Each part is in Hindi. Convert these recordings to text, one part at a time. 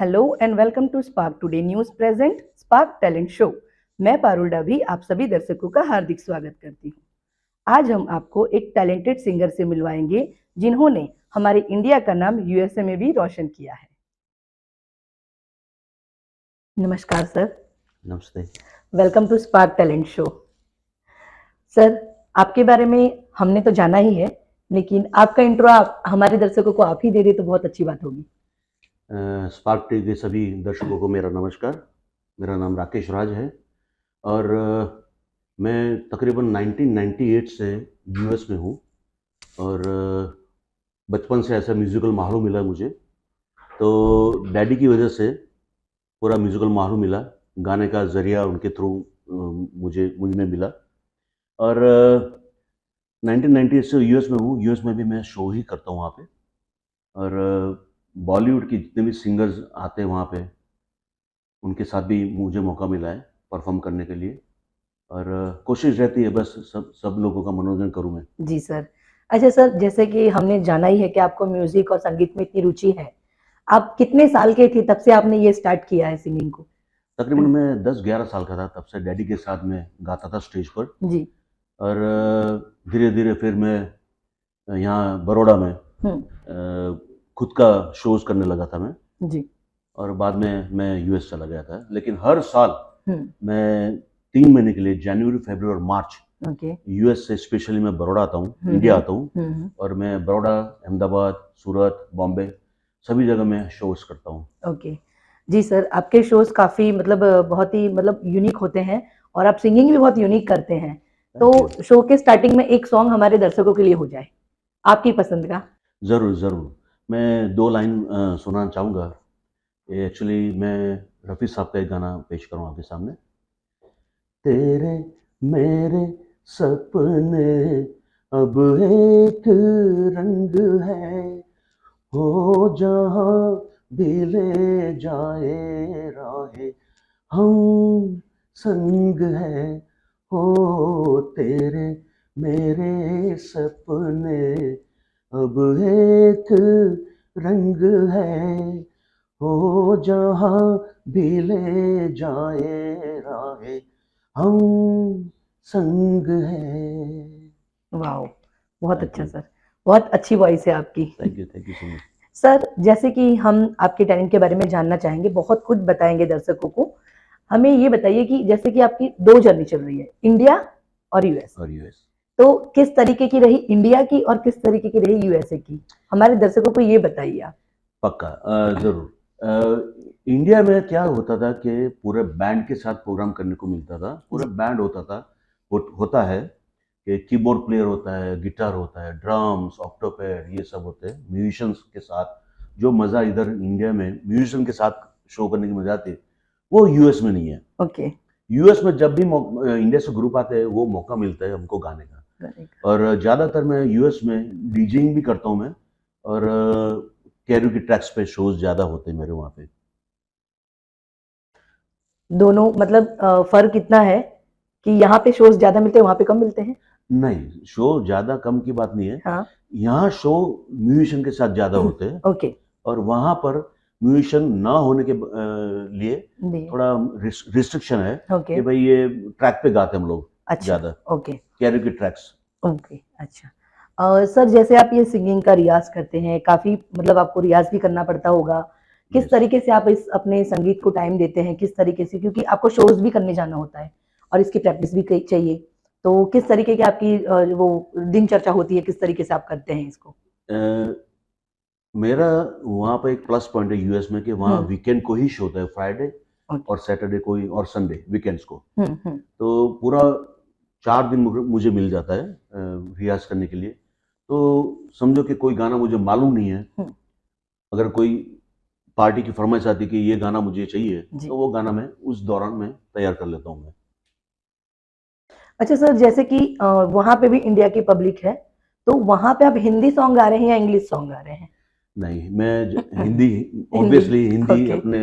Hello and welcome to Spark Today News present Spark talent show. मैं पारुल डाभी आप सभी दर्शकों का हार्दिक स्वागत करती हूँ। आज हम आपको एक टैलेंटेड सिंगर से मिलवाएंगे जिन्होंने हमारे इंडिया का नाम यूएसए में भी रोशन किया है। नमस्कार सर। नमस्ते। Welcome to Spark talent show. Sir, आपके बारे में हमने तो जाना ही है, लेकिन आपका इंट्रो हमारे दर्शकों को आप ही दे दे तो बहुत अच्छी बात होगी। स्पार्क टी के सभी दर्शकों को मेरा नमस्कार। मेरा नाम राकेश राज है और मैं तकरीबन 1998 से यूएस में हूँ और बचपन से ऐसा म्यूज़िकल माहौल मिला मुझे, तो डैडी की वजह से पूरा म्यूज़िकल माहौल मिला, गाने का ज़रिया उनके थ्रू मुझ में मिला और 1998 से यूएस में हूँ। यूएस में भी मैं शो ही करता हूँ वहाँ पे और बॉलीवुड के जितने भी सिंगर्स आते हैं वहाँ पे, उनके साथ भी मुझे मौका मिला है परफॉर्म करने के लिए और कोशिश रहती है बस सब लोगों का मनोरंजन करूँ मैं। जी सर। अच्छा सर, जैसे कि हमने जाना ही है कि आपको म्यूजिक और संगीत में इतनी रुचि है, आप कितने साल के थे तब से आपने ये स्टार्ट किया है सिंगिंग को? तकरीबन मैं 10-11 साल का था तब से डैडी के साथ मैं गाता था स्टेज पर जी। और धीरे धीरे फिर मैं यहाँ बड़ौदा में हम्म। खुद का शोज़ करने लगा था मैं जी। और बाद में मैं यूएस चला गया था। लेकिन हर साल हम्म। मैं 3 महीने के लिए जनवरी, फरवरी और मार्च ओके। यूएस से स्पेशली मैं बड़ौदा आता हूँ, हम्म। इंडिया आता हूँ हम्म। और मैं बड़ौदा, अहमदाबाद, सूरत, बॉम्बे सभी जगह मैं शोज़ करता हूँ। ओके। जी सर, आपके शोज काफी मतलब बहुत ही मतलब यूनिक होते हैं और आप सिंगिंग भी बहुत यूनिक करते हैं। Thank you. तो शो के स्टार्टिंग में एक सॉन्ग हमारे दर्शकों के लिए हो जाए, आपकी पसंद का। ज़रूर, ज़रूर। मैं 2 लाइन सुनाना चाहूँगा। ये एक्चुअली मैं रफ़ी साहब का एक गाना पेश करूँ आपके सामने। तेरे मेरे सपने अब एक रंग है, हो जहाँ भी ले जाए राहें हम संग है। हो तेरे मेरे सपने अब एक रंग है, हो जहाँ भी ले जाए राहें हम संग है। वाह, बहुत थैंक अच्छा यू। सर। बहुत अच्छी वॉइस है आपकी। Thank you so much. Sir, जैसे कि हम आपके टैलेंट के बारे में जानना चाहेंगे, बहुत कुछ बताएंगे दर्शकों को। हमें ये बताइए कि जैसे कि आपकी दो जर्नी चल रही है, इंडिया और यूएस। और यूएस तो किस तरीके की रही इंडिया की और किस तरीके की रही यूएसए की, हमारे दर्शकों को ये बताइए आप। पक्का ज़रूर। इंडिया में क्या होता था कि पूरे बैंड के साथ प्रोग्राम करने को मिलता था। पूरा जी। बैंड होता था, होता है कि कीबोर्ड प्लेयर होता है, गिटार होता है, ड्रम्स, ऑक्टोपैड ये सब होते हैं। म्यूजिशियंस के साथ जो मज़ा इधर इंडिया में म्यूजिशियन के साथ शो करने की मज़ा आती है, वो यूएस में नहीं है। ओके। यूएस में जब भी इंडिया से ग्रुप आते हैं, वो मौका मिलता है हमको गाने का। और ज़्यादातर मैं यूएस में डीजेइंग भी करता हूँ मैं और कैरोकी ट्रैक्स पे शोज़ ज़्यादा होते हैं मेरे वहाँ पे। दोनों मतलब फर्क इतना है कि यहाँ पे शोज ज्यादा मिलते हैं, वहां पे कम मिलते हैं। नहीं, शो ज़्यादा कम की बात नहीं है। हाँ। यहाँ शो म्यूजिशियन के साथ ज़्यादा होते हैं ओके। और वहाँ पर म्यूजिशियन ना होने के लिए जी। थोड़ा रिस्ट्रिक्शन है ओके। कि भाई ये ट्रैक पे गाते हैं हम लोग अच्छा। ज़्यादा, ओके। Karaoke tracks. ओके। अच्छा। सर, जैसे आप ये सिंगिंग का रियाज करते हैं, काफी मतलब आपको रियाज भी करना पड़ता होगा। किस यस। तरीके से आप इस अपने संगीत को टाइम देते हैं, किस तरीके से, क्योंकि आपको शोज भी करने जाना होता है और इसकी प्रैक्टिस भी चाहिए। तो किस तरीके की आपकी वो दिनचर्या होती है, किस तरीके से आप करते हैं इसको? मेरा वहाँ पे एक प्लस पॉइंट है यूएस में कि वहाँ हम्म। वीकेंड को ही शो होता है, फ्राइडे ओके। और सैटरडे को ही और संडे वीकेंड्स को। हम्म। तो पूरा 4 दिन मुझे मिल जाता है रियाज़ करने के लिए। तो समझो कि कोई गाना मुझे मालूम नहीं है, हम्म। अगर कोई पार्टी की फरमाइश आती है कि ये गाना मुझे चाहिए, जी। तो वो गाना मैं उस दौरान मैं तैयार कर लेता हूँ मैं। अच्छा सर, जैसे कि वहां पे भी इंडिया की पब्लिक है, तो वहां पे आप हिंदी सॉन्ग गा रहे हैं या इंग्लिश सॉन्ग गा रहे हैं? नहीं, मैं हिंदी हिंदी। Obviously Hindi okay. अपने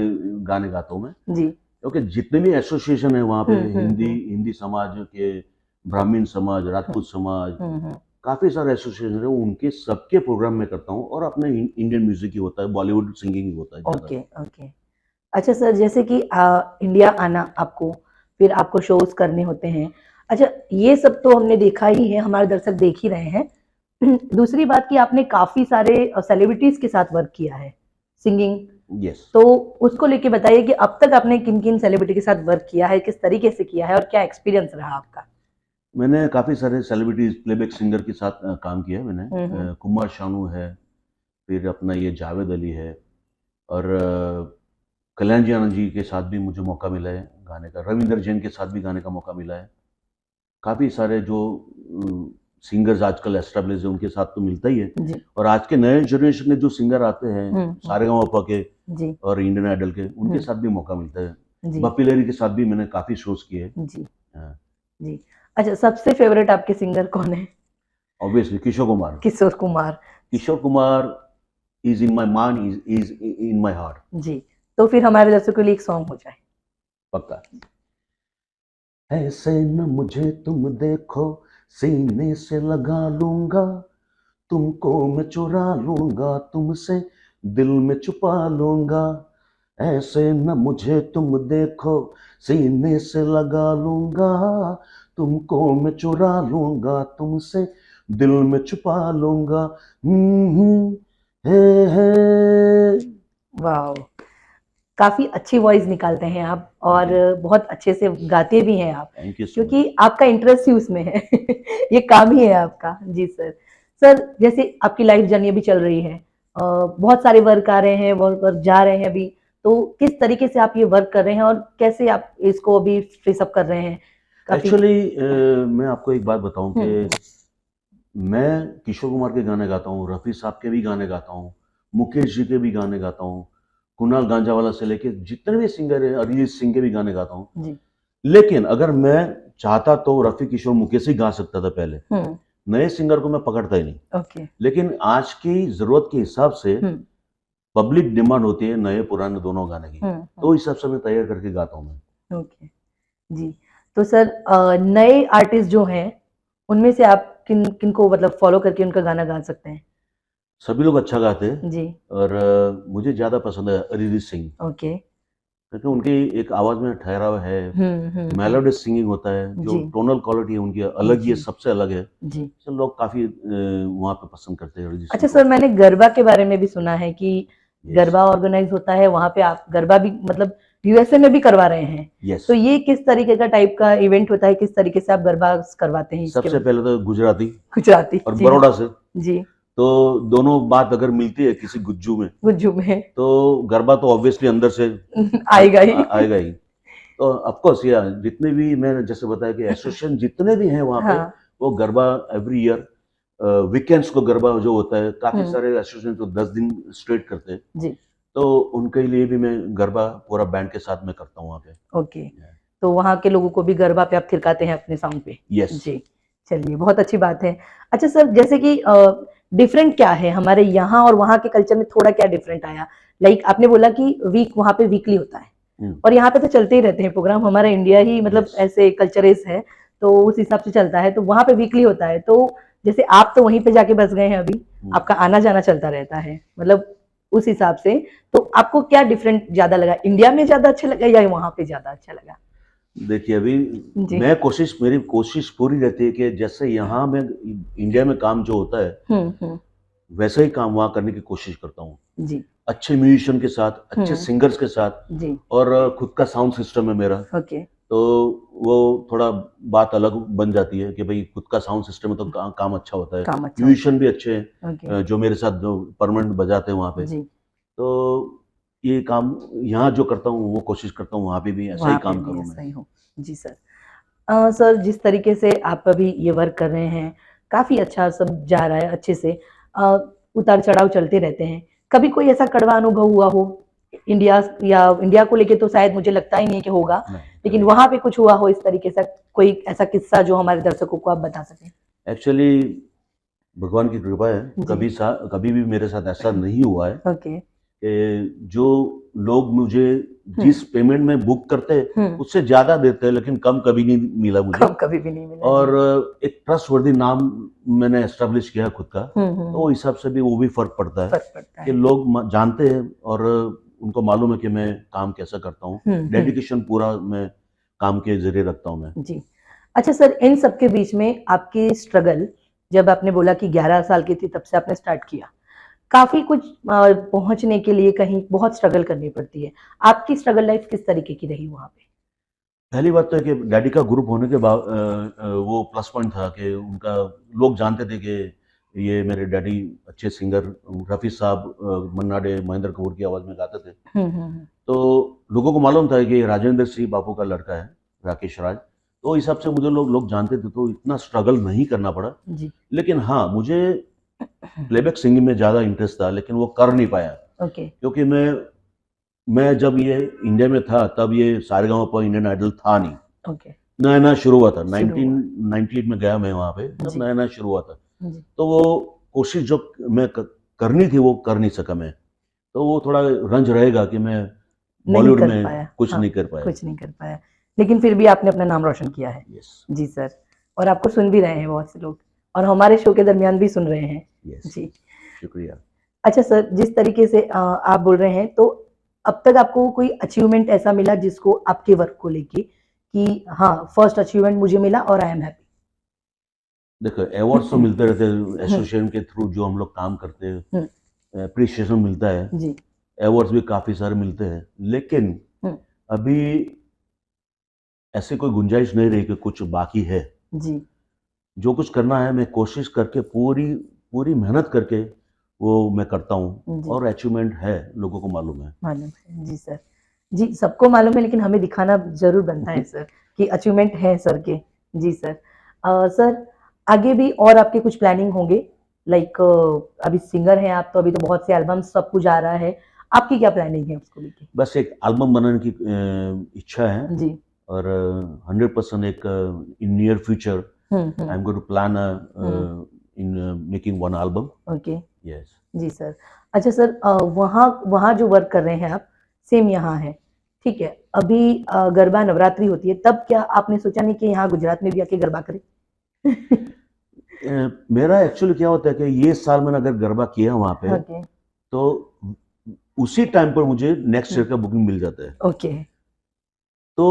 गाने गाता हूँ मैं, जी। क्योंकि जितने भी एसोसिएशन है वहाँ पे हिंदी हम्म। हिंदी समाज के, ब्राह्मण समाज, राजपूत समाज, हम्म। काफ़ी सारे एसोसिएशन है, उनके सबके प्रोग्राम में करता हूँ और अपने इंडियन म्यूजिक ही होता है, बॉलीवुड सिंगिंग ही होता है ज़्यादा। ओके। ओके। अच्छा सर, जैसे कि इंडिया आना आपको, फिर आपको शोज़ करने होते हैं। अच्छा, ये सब तो हमने देखा ही है, हमारे दर्शक देख ही रहे हैं। दूसरी बात कि आपने काफ़ी सारे सेलिब्रिटीज़ के साथ वर्क किया है, सिंगिंग। यस। तो उसको लेके बताइए कि अब तक आपने किन-किन सेलिब्रिटी के साथ वर्क किया है, किस तरीके से किया है और क्या एक्सपीरियंस रहा आपका? मैंने काफ़ी सारे सेलिब्रिटीज़ प्लेबैक सिंगर के साथ काम किया है मैंने। हुँ, हुँ। कुमार शानू है, फिर अपना ये जावेद अली है और कल्याण जी आनंद जी के साथ भी मुझे मौका मिला है गाने का। रविंदर जैन के साथ भी गाने का मौका मिला है। काफ़ी सारे जो सिंगर्स आजकल एस्टेब्लिश हैं उनके साथ तो मिलता ही है। जी। और आज के नए जनरेशन के जो सिंगर आते हैं हुँ, हुँ। सारेगामापा के जी, और इंडियन आइडल के, उनके हुँ। साथ भी मौका मिलता है। जी, बप्पी लहरी के साथ भी मैंने काफ़ी शोज़ किए हैं। जी, हाँ, जी। अच्छा, सबसे फ़ेवरेट आपके सिंगर कौन है? Obviously Kishore Kumar. Kishore Kumar. Kishore Kumar is in my mind, is in my heart. जी, तो फिर हमारे दर्शकों के लिए एक सॉन्ग हो जाए। पक्का। ऐसे न मुझे तुम देखो, सीने से लगा लूँगा, तुमको मैं चुरा लूँगा, तुमसे दिल में छुपा लूँगा। ऐसे न मुझे तुम देखो, सीने से लगा लूँगा, तुमको मैं चुरा लूँगा, तुमसे दिल में छुपा लूँगा। हे, हे। वाओ! काफ़ी अच्छी वॉइस निकालते हैं आप और थैंक यू, बहुत अच्छे से गाते भी हैं आप, थैंक यू सो मच। क्योंकि आपका इंटरेस्ट ही उसमें है। ये काम ही है आपका। जी सर। सर, जैसे आपकी लाइफ जर्नी अभी चल रही है, बहुत सारे वर्क आ रहे हैं, वर्क जा रहे हैं अभी, तो किस तरीके से आप ये वर्क कर रहे हैं और कैसे आप इसको अभी फेस अप कर रहे हैं? काफ़ी एक्चुअली मैं आपको एक बात बताऊँ हुँ, कि मैं किशोर कुमार के गाने गाता हूँ, रफ़ी साहब के भी गाने गाता हूँ, मुकेश जी के भी गाने गाता हूँ, कुणाल गांजावाला से लेके जितने भी सिंगर हैं, अरिजीत सिंह के भी गाने गाता हूँ। जी। लेकिन अगर मैं चाहता तो रफ़ी, किशोर, मुकेश ही गा सकता था पहले। हुँ, नए सिंगर को मैं पकड़ता ही नहीं। ओके। लेकिन आज की ज़रूरत के हिसाब से हुँ, पब्लिक डिमांड होती है नए पुराने दोनों गाने की। हुँ, तो हुँ, इस हिसाब से मैं तैयार करके गाता हूँ मैं। ओके। जी, तो सर नए आर्टिस्ट जो हैं, उनमें से आप किनको मतलब फ़ॉलो करके उनका गाना गा सकते हैं? सभी लोग अच्छा गाते हैं जी, और मुझे ज़्यादा पसंद है अरिजीत सिंह। ओके। क्योंकि उनकी एक आवाज़ में ठहराव है, हुँ, हुँ, हुँ। मेलोडियस सिंगिंग होता है, जो जी, टोनल क्वालिटी है उनकी अलग ही है, जी, सबसे अलग है। जी। तो लोग काफ़ी वहाँ पे पसंद करते हैं अरिजीत सिंह अच्छा को। सर, मैंने गरबा के बारे में भी सुना है कि यस, गरबा ऑर्गेनाइज़ होता है, वहाँ पे आप गरबा भी मतलब यूएसए में भी करवा रहे हैं। यस। तो ये किस तरीके का टाइप का इवेंट होता है? किस तरीके से आप गरबा करवाते हैं इसके सबसे बारे पहले तो गुजराती गुजराती, और जी, बड़ौदा से, जी, तो दोनों बात अगर मिलती है किसी गुज्जू में, गुज्जू में तो गरबा तो ऑब्वियसली अंदर से आएगा ही। आएगा ही। तो ऑफ कोर्स या जितने भी मैंने जैसे बताया कि एसोसिएशन जितने भी हैं वहाँ पे, हाँ, वो गरबा एवरी ईयर वीकेंड्स को गरबा जो होता है, काफ़ी हुँ, सारे एसोसिएशन तो 10 दिन स्ट्रेट करते हैं। जी, तो उनके लिए भी मैं गरबा पूरा बैंड के साथ में करता हूँ वहाँ पे। ओके। तो वहाँ के लोगों को भी गरबा पे आप थिरकाते हैं अपने सॉन्ग पे? यस। जी, चलिए बहुत अच्छी बात है। अच्छा सर, जैसे कि डिफरेंट क्या है हमारे यहाँ और वहाँ के कल्चर में थोड़ा क्या डिफरेंट आया? लाइक आपने बोला कि वहाँ पे वीकली होता है हुँ, और यहाँ पे तो चलते ही रहते हैं प्रोग्राम, हमारा इंडिया ही मतलब यस। ऐसे कल्चरेज़ है, तो उस हिसाब से चलता है, तो वहाँ पे वीकली होता है। तो जैसे आप तो वहीं पे जाके बस गए हैं अभी, हुँ। आपका आना-जाना चलता रहता है, मतलब उस हिसाब से, तो आपको क्या डिफरेंट ज़्यादा लगा? इंडिया में ज़्यादा अच्छा लगा या वहाँ पे ज़्यादा अच्छा लगा? देखिए अभी जी। मेरी कोशिश पूरी रहती है कि जैसे यहाँ में इंडिया में काम जो होता है, हुँ, हुँ। वैसा ही काम वहाँ करने की कोशिश करता हूँ। जी। अच्छे म्यूजिशियन के साथ, अच्छे हुँ, सिंगर्स के साथ जी, और खुद का साउंड सिस्टम है मेरा। ओके। तो वो थोड़ा बात अलग बन जाती है कि भई खुद का साउंड सिस्टम है तो काम अच्छा होता है। काम अच्छा होता म्यूजिशियन भी है। अच्छे हैं ओके, जो मेरे साथ जो परमानेंट बजाते हैं वहाँ पे। जी, तो ये काम यहाँ जो करता हूँ वो कोशिश करता हूँ वहाँ पे भी ऐसा ही वहाँ पे काम भी करूँ मैं। ऐसा ही हो। जी सर। सर, जिस तरीके से आप अभी ये वर्क कर रहे हैं, काफ़ी अच्छा सब जा रहा है अच्छे से। अ, उतार-चढ़ाव चलते रहते हैं। कभी कोई ऐसा कड़वा अनुभव हुआ हो, इंडिया को लेके तो शायद मुझे लगता ही नहीं कि होगा, नहीं, लेकिन कभी नहीं। वहाँ पे कुछ हुआ हो इस तरीके से, कोई ऐसा किस्सा जो हमारे दर्शकों को आप बता सकें? एक्चुअली भगवान की कृपा है, जी, कभी भी मेरे साथ ऐसा नहीं हुआ है ओके। कि जो लोग मुझे हुँ, जिस पेमेंट में बुक करते हैं, हुँ। उससे ज़्यादा देते हैं, लेकिन कम कभी नहीं मिला मुझे। कब कभी भी नहीं मिला, और जी। एक ट्रस्टवर्दी नाम मैंने एस्टेब्लिश किया खुद का, हुँ, तो हुँ, वो हिसाब से भी वो भी फ़र्क पड़ता है फ़र्क पड़ता कि है। लोग जानते हैं और उनको मालूम है कि मैं काम कैसा करता हूँ, हम्म, डेडिकेशन पूरा मैं काम के जरिए रखता हूँ मैं। जी। अच्छा सर, इन सब के बीच में आपकी स्ट्रगल, जब आपने बोला कि 11 साल की थी तब से आपने स्टार्ट किया, काफी कुछ पहुंचने के लिए कहीं बहुत स्ट्रगल करनी पड़ती है। आपकी स्ट्रगल लाइफ किस तरीके की रही वहां पे? पहली बात तो है कि डैडी का ग्रुप होने के बाद वो प्लस पॉइंट था कि उनका लोग जानते थे कि ये मेरे डैडी अच्छे सिंगर रफ़ी साहब मन्ना डे महेंद्र कपूर की आवाज़ में गाते थे। हम्म। तो लोगों को मालूम था कि ये राजेंद्र सिंह बापू का लड़का है, राकेश राज। तो इस हिसाब से मुझे लोग लोग जानते थे, तो इतना स्ट्रगल नहीं करना पड़ा। जी। लेकिन हाँ, मुझे प्लेबैक सिंगिंग में ज़्यादा इंटरेस्ट था, लेकिन वो कर नहीं पाया ओके। क्योंकि मैं जब ये इंडिया में था तब ये सारेगामापा इंडियन आइडल था नहीं। ओके। नया-नया शुरू हुआ था, शुरू हुआ। 1998 में गया मैं वहाँ पे, तब जी। नया-नया शुरू हुआ था। जी। तो वो कोशिश जो मैं करनी थी वो कर नहीं सका मैं। तो वो थोड़ा रंज रहेगा कि मैं नहीं बॉलीवुड कर में पाया, कुछ हाँ, नहीं कर पाया। कुछ नहीं कर पाया, लेकिन फिर भी आपने अपना नाम रोशन किया है। यस, जी सर, और आपको सुन भी रहे हैं बहुत से लोग, और हमारे शो के दरमियान भी सुन रहे हैं। यस, जी। शुक्रिया। अच्छा सर, जिस तरीके से आप बोल रहे हैं, तो अब तक आपको कोई अचीवमेंट ऐसा मिला जिसको आपके वर्क को लेके कि हाँ, फर्स्ट अचीवमेंट मुझे मिला और आई एम हैप्पी? देखो अवार्ड्स तो मिलते रहते हैं हम्म, एसोसिएशन के थ्रू जो हम लोग काम करते हैं, हम्म, एप्रिसिएशन मिलता है, जी। अवार्ड्स भी काफ़ी सारे मिलते हैं। लेकिन हम्म, अभी ऐसे कोई गुंजाइश नहीं रही कि कुछ बाकी है। जी। जो कुछ करना है मैं कोशिश करके पूरी पूरी मेहनत करके वो मैं करता हूँ जी, और अचीवमेंट है, लोगों को मालूम है। मालूम है। जी सर। जी, सबको मालूम है, लेकिन हमें दिखाना ज़रूर बनता है सर कि अचीवमेंट है सर के। जी सर। सर, आगे भी और आपके कुछ प्लानिंग होंगे? लाइक अभी सिंगर हैं आप, तो अभी तो बहुत से एल्बम्स सब कुछ आ रहा है। आपकी क्या प्लानिंग है उसको लेके? बस एक एल्बम बनाने की इच्छा है जी। और 100% एक in near future I am going to plan हुँ, in making one album. Okay. Yes. जी सर। अच्छा सर, वहाँ वहाँ जो वर्क कर रहे हैं आप, सेम यहाँ है, ठीक है। अभी गरबा नवरात्रि होती है, तब क्या आपने सोचा नहीं कि यहाँ गुजरात में भी आके गरबा करें? मेरा एक्चुअली क्या होता है कि ये साल मैंने अगर गरबा किया वहाँ पे ओके। तो उसी टाइम पर मुझे नेक्स्ट ईयर हुँ, का बुकिंग मिल जाता है। ओके। तो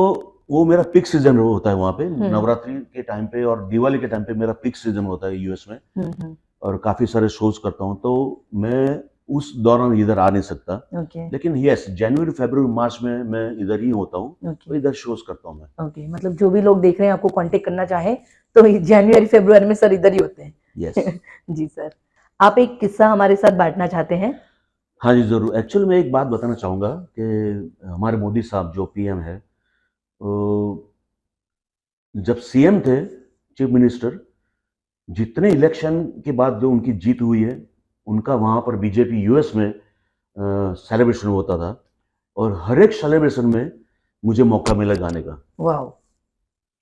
वो मेरा पीक सीजन होता है वहाँ पे, हुँ, नवरात्रि के टाइम पे और दिवाली के टाइम पे मेरा पीक सीजन होता है यूएस में हुँ, और काफ़ी सारे शोज़ करता हूँ, तो मैं उस दौरान इधर आ नहीं सकता। ओके, लेकिन यस, जनवरी, फरवरी, मार्च में मैं इधर ही होता हूँ, ओके, तो इधर शोज़ करता हूँ मैं। ओके। मतलब जो भी लोग देख रहे हैं, आपको कॉन्टैक्ट करना चाहें, तो जनवरी, फ़रवरी में सर इधर ही होते हैं। यस। जी सर। आप एक किस्सा हमारे साथ बाँटना चाहते हैं? हाँ जी, ज़रूर। एक्चुअली मैं एक बात बताना चाहूँगा कि हमारे मोदी साहब जो पीएम है, तो जब सीएम थे, चीफ मिनिस्टर, जितने इलेक्शन के बाद जो उनकी जीत हुई है, उनका वहाँ पर बीजेपी यूएस में सेलिब्रेशन होता था और हर एक सेलिब्रेशन में मुझे मौका मिला गाने का। वाओ!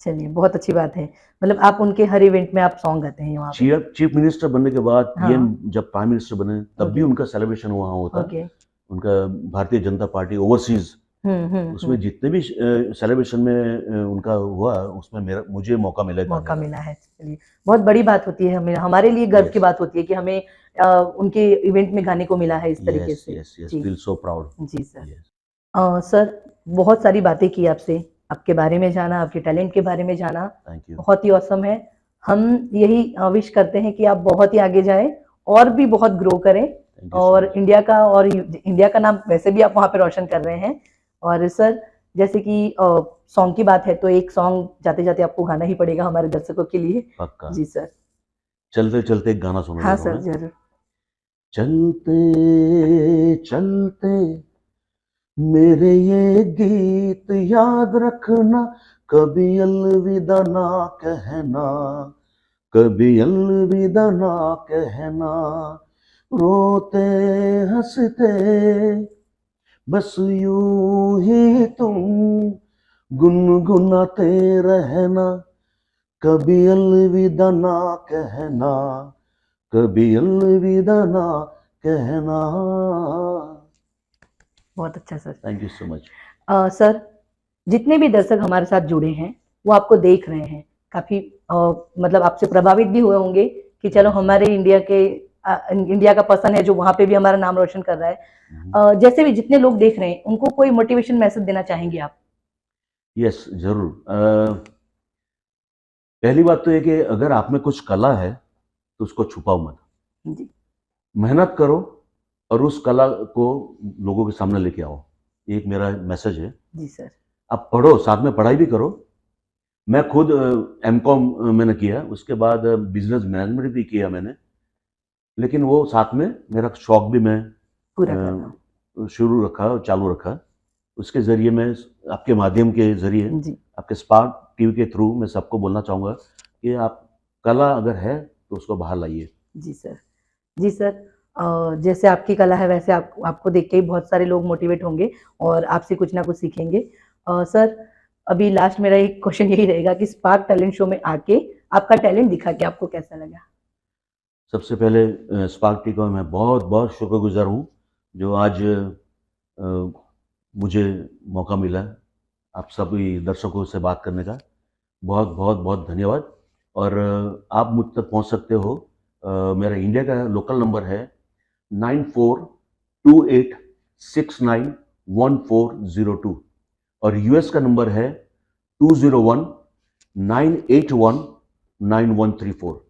चलिए, बहुत अच्छी बात है। मतलब आप उनके हर इवेंट में आप सॉन्ग गाते हैं वहाँ पे? चीफ मिनिस्टर बनने के बाद हाँ, पीएम जब प्राइम मिनिस्टर बने, तब भी ओके, उनका सेलिब्रेशन वहाँ होता। ओके। उनका भारतीय जनता पार्टी ओवरसीज़ उसमें जितने भी सेलिब्रेशन में उनका हुआ, उसमें मुझे मौका मिला गाने मौका का। मिला है। चलिए, बहुत बड़ी बात होती है, हमें हमारे लिए गर्व की यस, बात होती है कि हमें उनके इवेंट में गाने को मिला है इस तरीके यस, से। यस, यस, जी, फील सो प्राउड। जी सर। यस, सर, बहुत सारी बातें की आपसे, आपके बारे में जाना, आपके टैलेंट के बारे में जाना, थैंक यू। बहुत ही ऑसम है। हम यही विश करते हैं कि आप बहुत ही आगे जाएँ और भी बहुत ग्रो करें, थैंक यू सो और मच। इंडिया का नाम वैसे भी आप वहाँ पे रोशन कर रहे हैं। और सर, जैसे कि सॉन्ग की बात है, तो एक सॉन्ग जाते-जाते आपको गाना ही पड़ेगा हमारे दर्शकों के लिए। पक्का। जी सर। चलते-चलते एक गाना सुना हाँ देता हूँ सर, मैं। ज़रूर। चलते-चलते मेरे ये गीत याद रखना, कभी अलविदा ना कहना, कभी अलविदा ना कहना, रोते हंसते बस यूं ही तुम गुनगुनाते रहना, कभी अलविदा ना कहना, कभी अलविदा ना कहना। बहुत अच्छा sir. Thank you so much. Sir, जितने भी दर्शक हमारे साथ जुड़े हैं, वो आपको देख रहे हैं, काफ़ी मतलब आपसे प्रभावित भी हुए होंगे कि चलो थैंक यू सो मच। हमारे इंडिया के इंडिया का पर्सन है जो वहां पे भी हमारा नाम रोशन कर रहा है। जैसे भी जितने लोग देख रहे हैं उनको कोई मोटिवेशन मैसेज देना चाहेंगे आप? यस, ज़रूर। पहली बात तो ये कि अगर आप में कुछ कला है तो उसको छुपाओ मत। जी मेहनत करो और उस कला को लोगों के सामने लेके आओ। ये एक मेरा मैसेज है। जी सर। आप पढ़ो, साथ में पढ़ाई भी करो। मैं खुद एमकॉम मैंने किया, उसके बाद बिजनेस मैनेजमेंट भी किया मैंने, लेकिन वो साथ में मेरा शौक भी मैं पूरा कर रहा हूँ। शुरू रखा, चालू रखा। उसके ज़रिए मैं आपके माध्यम के ज़रिए, जी आपके स्पार्क टीवी के थ्रू मैं सबको बोलना चाहूँगा कि आप कला अगर है तो उसको बाहर लाइए। जी सर। जी सर। जैसे आपकी कला है वैसे आपको देख के ही बहुत सारे लोग मोटिवेट होंगे और आपसे कुछ ना कुछ सीखेंगे। सर, अभी लास्ट मेरा एक क्वेश्चन यही रहेगा कि स्पार्क टैलेंट शो में आके आपका टैलेंट दिखा के आपको कैसा लगा? सबसे पहले स्पार्क टी का मैं बहुत-बहुत शुक्रगुज़ार हूँ, जो आज मुझे मौका मिला आप सभी दर्शकों से बात करने का। बहुत धन्यवाद। और आप मुझ तक पहुँच सकते हो। मेरा इंडिया का लोकल नंबर है 9428691402 और यूएस का नंबर है 201-981-9134।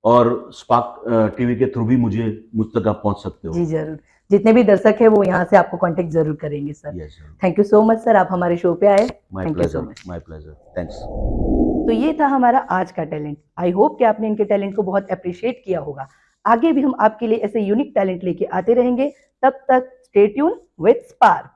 और स्पार्क टीवी के थ्रू भी मुझ तक आप पहुँच सकते हो। जी, ज़रूर। जितने भी दर्शक हैं वो यहाँ से आपको कॉन्टैक्ट ज़रूर करेंगे sir. Yes sir. Thank you so much sir, आप हमारे शो पे आए। My thank you so pleasure, much. My pleasure. Thanks. तो ये था हमारा आज का टैलेंट। आई होप कि आपने इनके टैलेंट को बहुत एप्रिशिएट किया होगा। आगे भी हम आपके लिए ऐसे यूनिक टैलेंट लेके आते रहेंगे। तब तक स्टे ट्यून विद स्पार्क।